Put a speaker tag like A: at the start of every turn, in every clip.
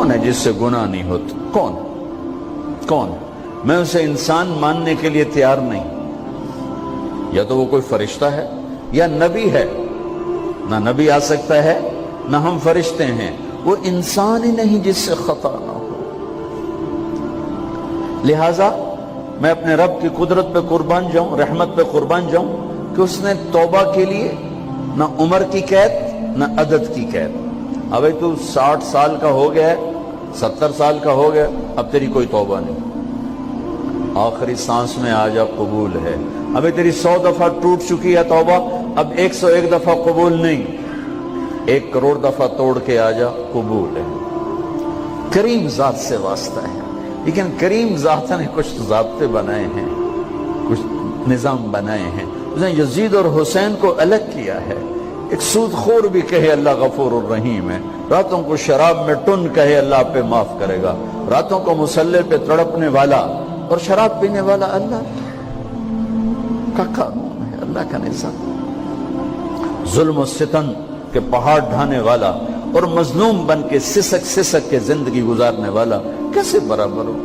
A: کون ہے جس سے گناہ نہیں ہوتا؟ کون؟ میں اسے انسان ماننے کے لیے تیار نہیں. یا تو وہ کوئی فرشتہ ہے یا نبی ہے. نہ نبی آ سکتا ہے نہ ہم فرشتے ہیں. وہ انسان ہی نہیں جس سے خطا نہ ہو. لہذا میں اپنے رب کی قدرت پہ قربان جاؤں, رحمت پہ قربان جاؤں کہ اس نے توبہ کے لیے نہ عمر کی قید نہ عدد کی قید. ابھی تو 60 سال کا ہو گیا ہے, 70 سال کا ہو گیا, اب تیری کوئی توبہ نہیں. آخری سانس میں آ جا, قبول ہے. ابھی تیری 100 دفعہ ٹوٹ چکی ہے توبہ, اب 101 دفعہ قبول نہیں, 1 کروڑ دفعہ توڑ کے آ جا, قبول ہے. کریم ذات سے واسطہ ہے. لیکن کریم ذات نے کچھ ضابطے بنائے ہیں, کچھ نظام بنائے ہیں. اس نے یزید اور حسین کو الگ کیا ہے. ایک سود خور بھی کہے اللہ غفور الرحیم ہے, راتوں کو شراب میں ٹن کہے اللہ پہ معاف کرے گا, راتوں کو مصلی پہ تڑپنے والا اور شراب پینے والا اللہ کا قانون ہے, اللہ کا نظام. ظلم و ستم کے پہاڑ ڈھانے والا اور مظلوم بن کے سسک کے زندگی گزارنے والا کیسے برابر ہو؟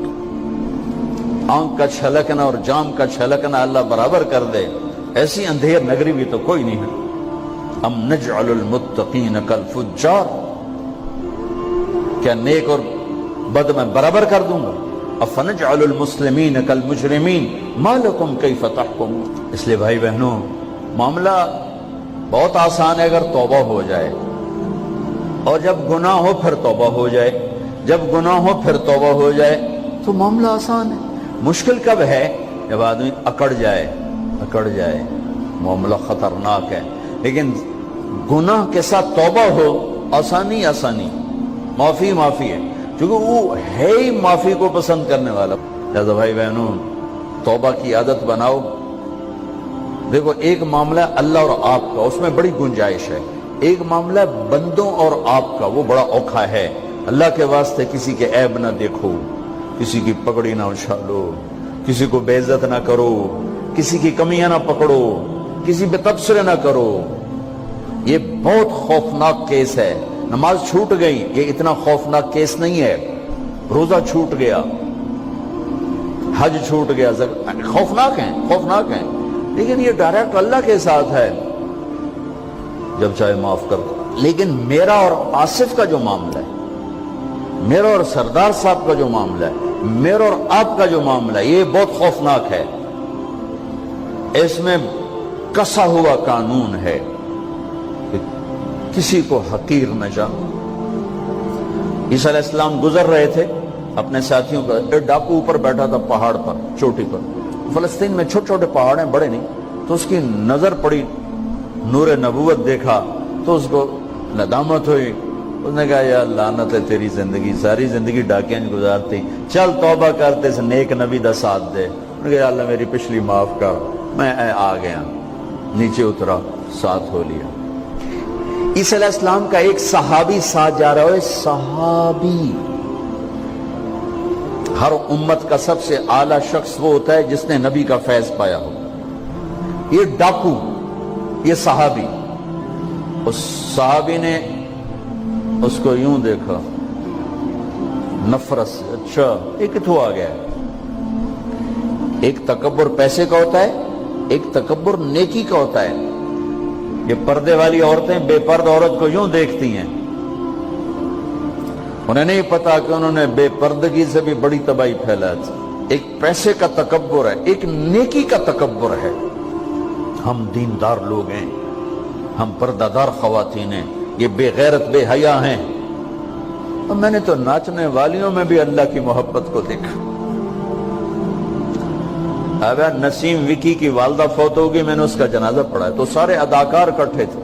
A: آنکھ کا چھلکنا اور جام کا چھلکنا اللہ برابر کر دے, ایسی اندھیر نگری بھی تو کوئی نہیں ہے. ام نجعل المتقین کالفجار, کیا نیک اور بد میں برابر کر دوں گا؟ افنجعل المسلمین کالمجرمین ما لکم کیف تحکمون. اس لیے بھائی بہنوں, معاملہ بہت آسان ہے اگر توبہ ہو جائے, اور جب گناہ ہو پھر توبہ ہو جائے. جب گناہ ہو پھر توبہ ہو جائے تو معاملہ آسان ہے. مشکل کب ہے؟ جب آدمی اکڑ جائے, معاملہ خطرناک ہے. لیکن گناہ کے ساتھ توبہ ہو, آسانی, معافی ہے, کیونکہ وہ ہے ہی معافی کو پسند کرنے والا. لہذا بھائی بہنوں, توبہ کی عادت بناؤ. دیکھو, ایک معاملہ اللہ اور آپ کا, اس میں بڑی گنجائش ہے. ایک معاملہ بندوں اور آپ کا, وہ بڑا اوکھا ہے. اللہ کے واسطے کسی کے عیب نہ دیکھو, کسی کی پگڑی نہ اچھالو, کسی کو بے عزت نہ کرو, کسی کی کمیاں نہ پکڑو, کسی پہ تبصرے نہ کرو. یہ بہت خوفناک کیس ہے. نماز چھوٹ گئی, یہ اتنا خوفناک کیس نہیں ہے. روزہ چھوٹ گیا, حج چھوٹ گیا, خوفناک ہیں. لیکن یہ ڈائریکٹ اللہ کے ساتھ ہے, جب چاہے معاف کر دو. لیکن میرا اور آصف کا جو معاملہ ہے, میرا اور سردار صاحب کا جو معاملہ ہے, میرا اور آپ کا جو معاملہ ہے, یہ بہت خوفناک ہے. اس میں کسا ہوا قانون ہے کہ کسی کو حقیر نہ جانو. عیسیٰ علیہ السلام گزر رہے تھے اپنے ساتھیوں کا, ایک ڈاکو اوپر بیٹھا تھا پہاڑ پر, چوٹی پر. فلسطین میں چھوٹے چھوٹے پہاڑ ہیں, بڑے نہیں. تو اس کی نظر پڑی, نور نبوت دیکھا تو اس کو ندامت ہوئی. اس نے کہا یا لعنت ہے تیری زندگی, ساری زندگی ڈاکیاں گزارتی, چل توبہ کرتے سے نیک نبی دا ساتھ دے. انہوں نے کہا یا اللہ میری پچھلی معاف کر. میں آ گیا, نیچے اترا, ساتھ ہو لیا. عیسیٰ علیہ السلام کا ایک صحابی ساتھ جا رہا ہے. صحابی, ہر امت کا سب سے اعلیٰ شخص وہ ہوتا ہے جس نے نبی کا فیض پایا ہو. یہ ڈاکو, یہ صحابی. اس صحابی نے اس کو یوں دیکھا نفرت سے, اچھا یہ کتوں آ گیا. ایک تکبر پیسے کا ہوتا ہے, ایک تکبر نیکی کا ہوتا ہے. یہ پردے والی عورتیں بے پرد عورت کو یوں دیکھتی ہیں, انہیں نہیں پتا کہ انہوں نے بے پردگی سے بھی بڑی تباہی پھیلا تھی. ایک پیسے کا تکبر ہے, ایک نیکی کا تکبر ہے. ہم دیندار لوگ ہیں, ہم پردہ دار خواتین ہیں, یہ بے غیرت بے حیا ہیں. اور میں نے تو ناچنے والیوں میں بھی اللہ کی محبت کو دیکھا. اب نسیم وکی کی والدہ فوت ہوگی, میں نے اس کا جنازہ پڑھا ہے, تو سارے اداکار اکٹھے تھے.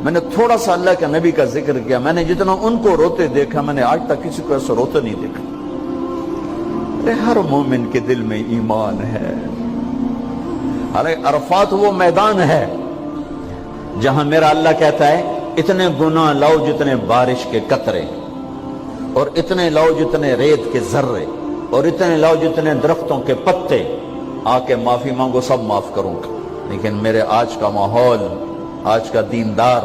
A: میں نے تھوڑا سا اللہ کے نبی کا ذکر کیا. میں نے جتنا ان کو روتے دیکھا, میں نے آج تک کسی کو ایسا روتے نہیں دیکھا. ہر مومن کے دل میں ایمان ہے. عرفات وہ میدان ہے جہاں میرا اللہ کہتا ہے اتنے گناہ لاؤ جتنے بارش کے قطرے, اور اتنے لاؤ جتنے ریت کے ذرے, اور اتنے لاؤ جتنے درختوں کے پتے, آ کے معافی مانگو, سب معاف کروں گا. لیکن میرے آج کا ماحول, آج کا دیندار,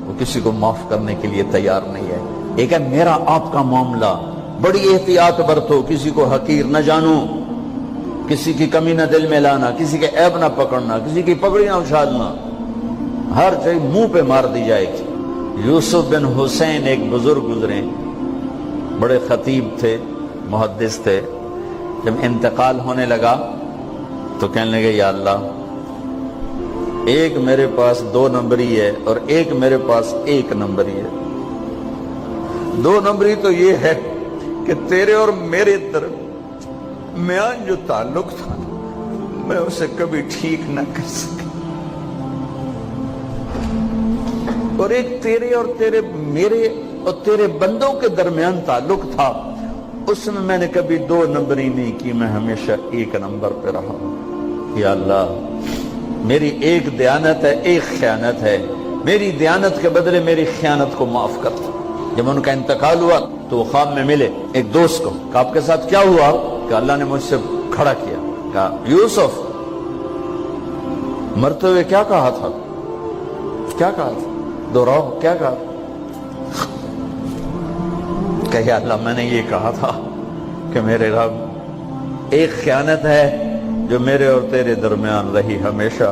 A: وہ کسی کو معاف کرنے کے لیے تیار نہیں ہے. ایک ہے میرا آپ کا معاملہ، بڑی احتیاط برتو، کسی کو حقیر نہ جانو، کسی کی کمی نہ دل میں لانا، کسی کے عیب نہ پکڑنا، کسی کی پگڑی نہ اچھالنا، ہر چیز منہ پہ مار دی جائے گی۔ یوسف بن حسین ایک بزرگ گزرے، بڑے خطیب تھے، محدث تھے، جب انتقال ہونے لگا تو کہنے لگے یا اللہ، ایک میرے پاس 2 نمبری ہے اور ایک میرے پاس 1 نمبری ہے۔ 2 نمبری تو یہ ہے کہ تیرے اور میرے درمیان جو تعلق تھا میں اسے کبھی ٹھیک نہ کر سکا، اور ایک تیرے اور میرے اور تیرے بندوں کے درمیان تعلق تھا، اس میں نے کبھی 2 نمبری نہیں کی، میں ہمیشہ 1 نمبر پہ رہا۔ یا اللہ، میری ایک دیانت ہے، ایک خیانت ہے، میری دیانت کے بدلے میری خیانت کو معاف کر دو۔ جب ان کا انتقال ہوا تو وہ خواب میں ملے ایک دوست کو، کہ آپ کے ساتھ کیا ہوا؟ کہ اللہ نے مجھ سے کھڑا کیا، کہا یوسف مرتے ہوئے کیا کہا تھا؟ کیا کہا تھا؟ دوہراؤ، کیا کہا؟ کہ یا اللہ، میں نے یہ کہا تھا کہ میرے رب، ایک خیانت ہے جو میرے اور تیرے درمیان رہی ہمیشہ،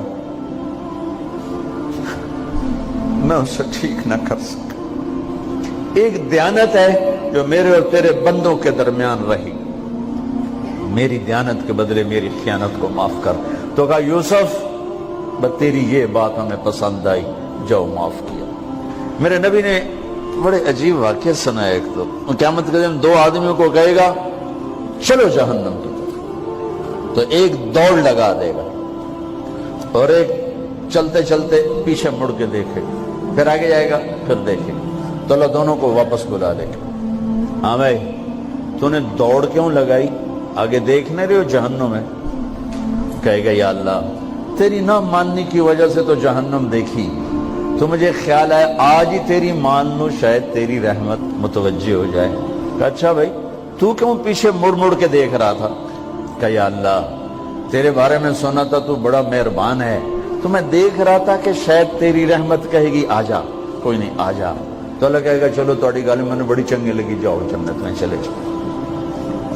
A: میں اسے ٹھیک نہ کر سکا، ایک دیانت ہے جو میرے اور تیرے بندوں کے درمیان رہی، میری دیانت کے بدلے میری خیانت کو معاف کر۔ تو کہا یوسف، بس تیری یہ بات ہمیں پسند آئی، جو معاف کیا۔ میرے نبی نے بڑے عجیب واقعہ سنایا۔ ایک تو قیامت کے دن 2 آدمیوں کو کہے گا چلو جہنم کی طرف، تو ایک دوڑ لگا دے گا اور ایک چلتے چلتے پیچھے مڑ کے دیکھے، پھر آگے جائے گا، پھر دیکھے، تو اللہ دونوں کو واپس بلا لے گا۔ ہاں بھائی، تو نے دوڑ کیوں لگائی؟ آگے دیکھنے رہے ہو جہنم ہے؟ کہے گا یا اللہ، تیری نہ ماننے کی وجہ سے تو جہنم دیکھی، تو مجھے خیال ہے آج ہی تیری مان لوں، شاید تیری رحمت متوجہ ہو جائے۔ کہا اچھا بھائی، تو کیوں پیچھے مڑ مڑ کے دیکھ رہا تھا؟ کہا یا اللہ، تیرے بارے میں سنا تھا تو بڑا مہربان ہے، تو میں دیکھ رہا تھا کہ شاید تیری رحمت کہے گی آ جا، کوئی نہیں آ جا، تو اللہ کہے گا چلو تھوڑی گل میں نے بڑی چنگی لگی، جاؤ جنت میں چلے جاؤ۔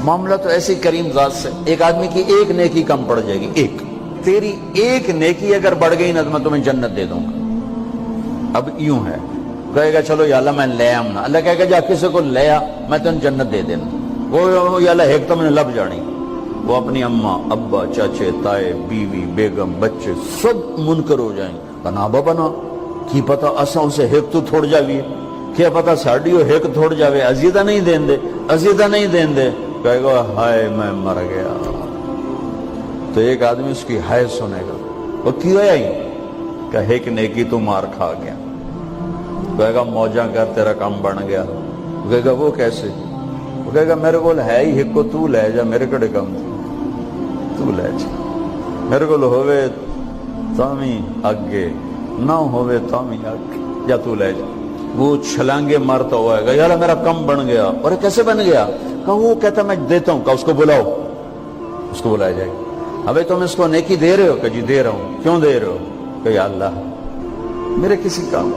A: معاملہ تو ایسی کریم ذات سے، ایک آدمی کی ایک نیکی کم پڑ جائے گی، ایک تیری ایک نیکی اگر بڑھ گئی نا تو میں تمہیں جنت دے دوں گا۔ اب یوں ہے، کہے گا چلو یا اللہ میں لے آؤں نا، اللہ کہے گا جا کسی کو لے آ، میں تمہیں جنت دے دینا۔ وہ یا اللہ ایک تو میں نے لب جانی، وہ اپنی اماں ابا چاچے تائے بیوی بیگم بچے سب منکر ہو جائیں، بنا بنا کی پتہ اساں اسے ایک تو تھوڑ جاوی، کیا پتہ ساڑی ہو ایک تھوڑ جاوے، عزیدہ نہیں دین دے، عزیدہ نہیں دین دے، کہے گا ہائے میں مر گیا۔ تو ایک آدمی اس کی ہائے سنے گا، وہ کیوں آئی؟ کہ ایک نیکی تو مار کھا گیا۔ کہے گا موجاں کر تیرا کام بن گیا۔ کہے گا وہ کیسے؟ وہ کہے گا میرے کو ہے ہی ایک کو، تو لے جا، میرے کڑے کم تھی، تو لے جا، میرے کو ہوئے تامی اگے نہ ہوئے تامی اگے، یا تو لے جا۔ وہ چھلانگے مارتا ہوا ہے گا یار میرا کم بن گیا، اور کیسے بن گیا؟ کہ وہ کہتا میں دیتا ہوں، کہ اس کو بلاؤ، اس کو بلایا جائے گا۔ ابھی تم اس کو نیکی دے رہے ہو؟ کہ جی دے رہا ہوں۔ کیوں دے رہے ہو؟ کہ یا اللہ میرے کسی کام،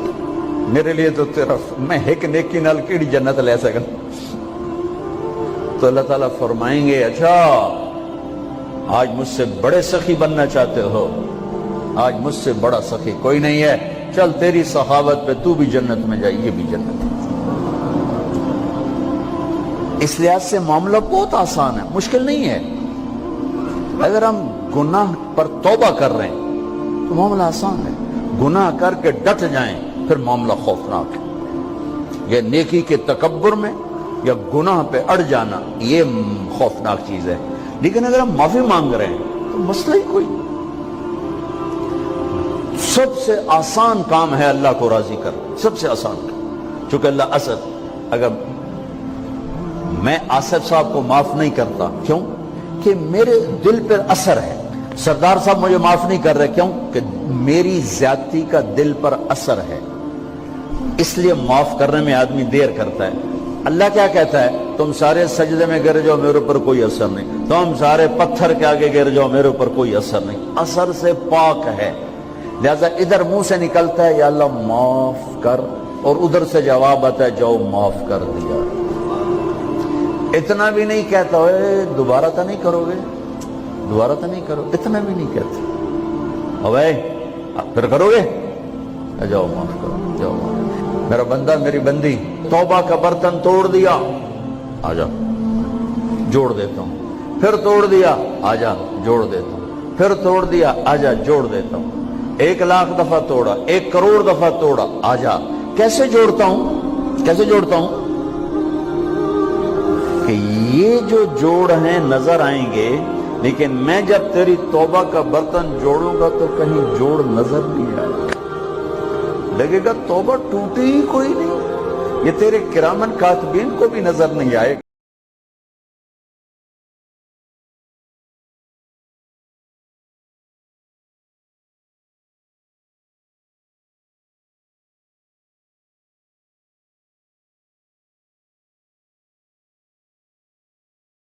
A: میرے لیے تو تیرا، میں ایک نیکی نال کیڑی جنت لے سکا۔ تو اللہ تعالیٰ فرمائیں گے اچھا آج مجھ سے بڑے سخی بننا چاہتے ہو؟ آج مجھ سے بڑا سخی کوئی نہیں ہے، چل تیری سخاوت پہ تو بھی جنت میں جائے، یہ بھی جنت ہے۔ اس لحاظ سے معاملہ بہت آسان ہے، مشکل نہیں ہے۔ اگر ہم گناہ پر توبہ کر رہے ہیں تو معاملہ آسان ہے، گناہ کر کے ڈٹ جائیں پھر معاملہ خوفناک ہے۔ یہ نیکی کے تکبر میں یا گناہ پہ اڑ جانا یہ خوفناک چیز ہے، لیکن اگر ہم معافی مانگ رہے ہیں تو مسئلہ ہی کوئی۔ سب سے آسان کام ہے اللہ کو راضی کر، سب سے آسان کام، چونکہ اللہ اسد، اگر میں آصف صاحب کو معاف نہیں کرتا، کیوں کہ میرے دل پر اثر ہے، سردار صاحب مجھے معاف نہیں کر رہے، کیوں کہ میری زیادتی کا دل پر اثر ہے، اس لیے معاف کرنے میں آدمی دیر کرتا ہے۔ اللہ کیا کہتا ہے؟ تم سارے سجدے میں گر جاؤ، میرے اوپر کوئی اثر نہیں، تم سارے پتھر کے آگے گر جاؤ، میرے اوپر کوئی اثر نہیں، اثر سے پاک ہے، لہذا ادھر منہ سے نکلتا ہے یا اللہ معاف کر، اور ادھر سے جواب آتا ہے جاؤ معاف کر دیا. اتنا بھی نہیں کہتا ہوئے دوبارہ تو نہیں کرو گے, دوبارہ تو نہیں کرو, اتنا بھی نہیں کہتا اوے پھر کرو گے, جاؤ معاف کرو, جاؤ معاف. میرا بندہ میری بندی توبہ کا برتن توڑ دیا, آ جا جوڑ دیتا ہوں, پھر توڑ دیا, آ جا جوڑ دیتا ہوں, پھر توڑ دیا, آ جا جوڑ دیتا ہوں, 1,00,000 دفعہ توڑا, 1 کروڑ دفعہ توڑا, آ جا. کیسے جوڑتا ہوں, کیسے جوڑتا ہوں کہ یہ جو جوڑ ہیں نظر آئیں گے, لیکن میں جب تیری توبہ کا برتن جوڑوں گا تو کہیں جوڑ نظر نہیں آئے گا, لگے گا توبہ ٹوٹی ہی کوئی نہیں, یہ تیرے کرامن کاتبین کو بھی نظر نہیں آئے گا.